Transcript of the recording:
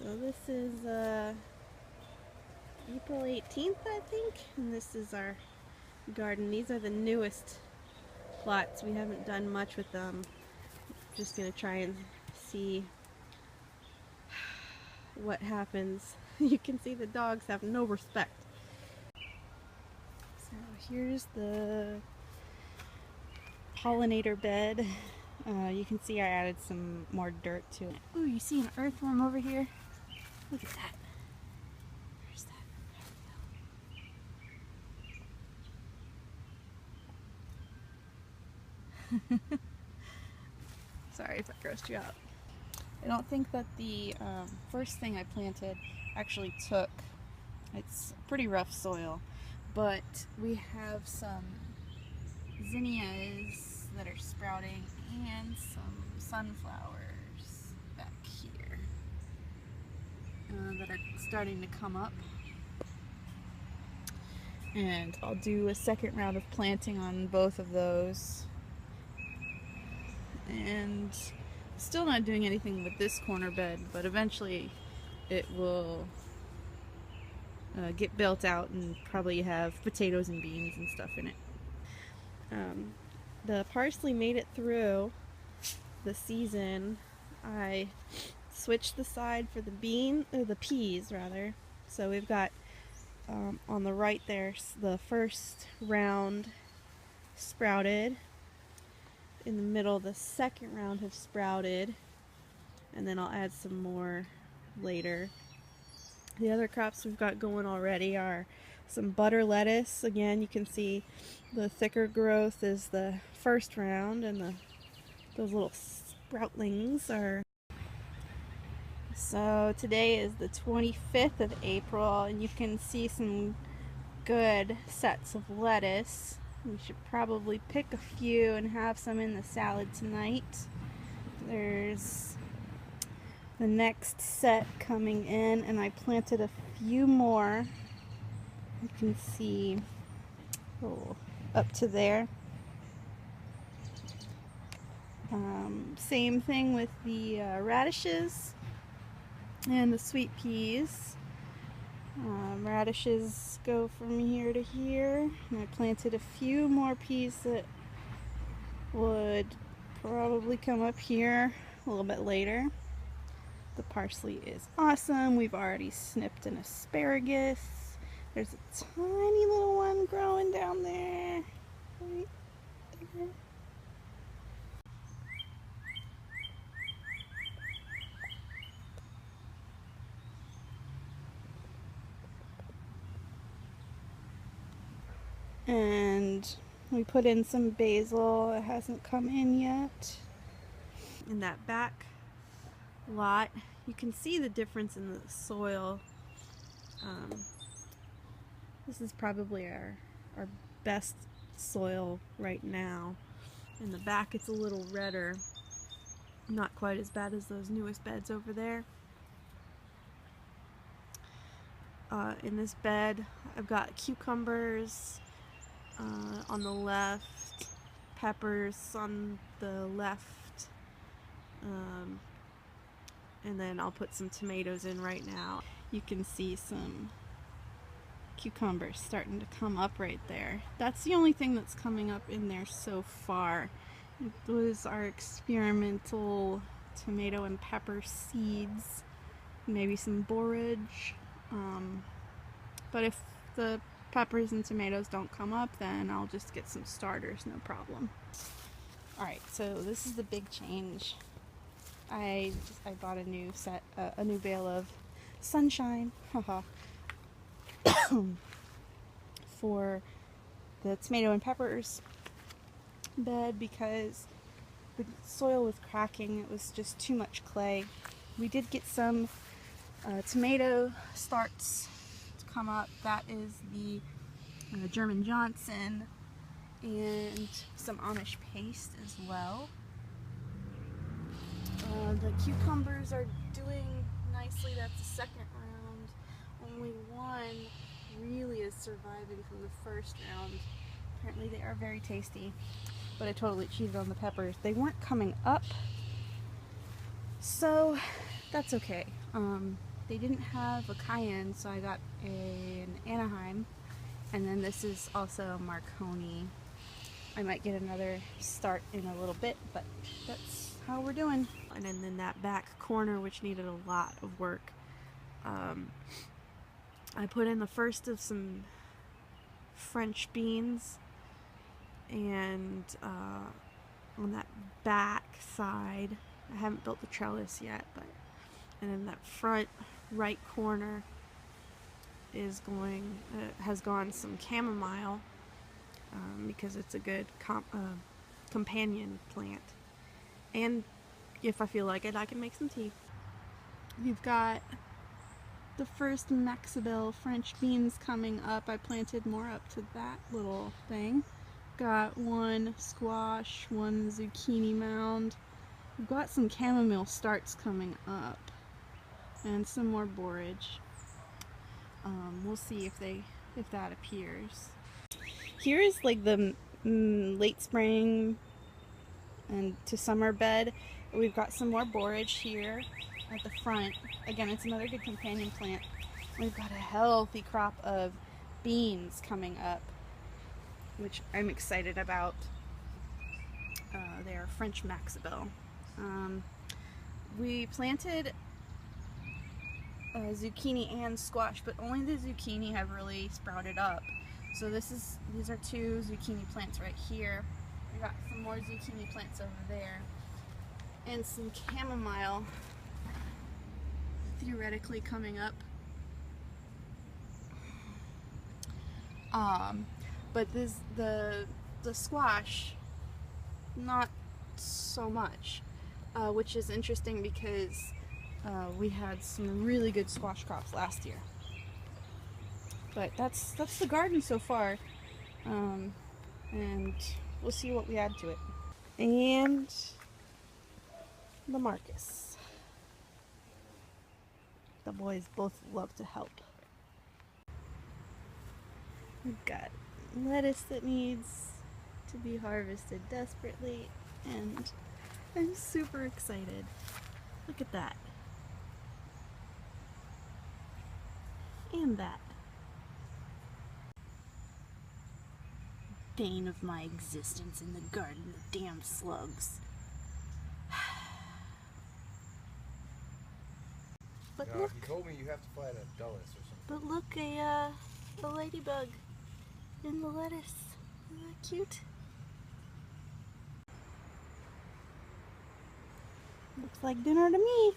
So this is April 18th, I think, and this is our garden. These are the newest plots. We haven't done much with them. Just gonna try and see what happens. You can see the dogs have no respect. So here's the Pollinator Bed. You can see I added some more dirt to it. Ooh, you see an earthworm over here? Look at that. Where's that? There we go. Sorry if that grossed you out. I don't think that the first thing I planted actually took. It's pretty rough soil, but we have some zinnias that are sprouting and some sunflowers back here that are starting to come up. And I'll do a second round of planting on both of those. And still not doing anything with this corner bed, but eventually it will get built out and probably have potatoes and beans and stuff in it. The parsley made it through the season. I switched the side for the peas rather. So we've got on the right there the first round sprouted. In the middle, the second round have sprouted, and then I'll add some more later. The other crops we've got going already are some butter lettuce. Again, you can see the thicker growth is the first round, and those little sproutlings are. So today is the 25th of April, and you can see some good sets of lettuce. We should probably pick a few and have some in the salad tonight. There's the next set coming in, and I planted a few more. You can see up to there. Same thing with the radishes and the sweet peas. Radishes go from here to here, and I planted a few more peas that would probably come up here a little bit later. The parsley is awesome. We've already snipped an asparagus. There's a tiny little one growing down there. Right there. And we put in some basil. It hasn't come in yet. In that back lot, you can see the difference in the soil. This is probably our best soil right now. In the back it's a little redder. Not quite as bad as those newest beds over there. In this bed I've got cucumbers on the left, peppers on the left, and then I'll put some tomatoes in right now. You can see some cucumbers starting to come up right there. That's the only thing that's coming up in there so far. It was our experimental tomato and pepper seeds, maybe some borage, but if the peppers and tomatoes don't come up, then I'll just get some starters, no problem. Alright, so this is the big change. I bought a new set, a new bale of sunshine, haha, for the tomato and peppers bed because the soil was cracking. It was just too much clay. We did get some tomato starts to come up. That is the German Johnson and some Amish paste as well. The cucumbers are doing nicely. That's the second round. Only one really is surviving from the first round. Apparently they are very tasty, but I totally cheated on the peppers. They weren't coming up, so that's okay. they didn't have a cayenne, so I got an Anaheim. And then this is also a Marconi. I might get another start in a little bit, but that's how we're doing. And then in that back corner, which needed a lot of work, I put in the first of some French beans, and on that back side, I haven't built the trellis yet, but and in that front right corner is has gone some chamomile, because it's a good companion plant, and if I feel like it, I can make some tea. We've got the first Maxibel French beans coming up. I planted more up to that little thing. Got one squash, one zucchini mound. We've got some chamomile starts coming up, and some more borage. We'll see if that appears. Here is like the late spring and to summer bed. We've got some more borage here at the front. Again, it's another good companion plant. We've got a healthy crop of beans coming up, which I'm excited about. They are French Maxibel. We planted zucchini and squash, but only the zucchini have really sprouted up. So these are two zucchini plants right here. We got some more zucchini plants over there, and some chamomile theoretically coming up. But the squash, not so much, which is interesting because we had some really good squash crops last year. But that's the garden so far, and we'll see what we add to it. And the Marcus. The boys both love to help. We've got lettuce that needs to be harvested desperately, and I'm super excited. Look at that. And that. Bane of my existence in the garden of damn slugs. But no, look, you told me you have to find a dulles or something. but look, a ladybug in the lettuce. Isn't that cute? Looks like dinner to me.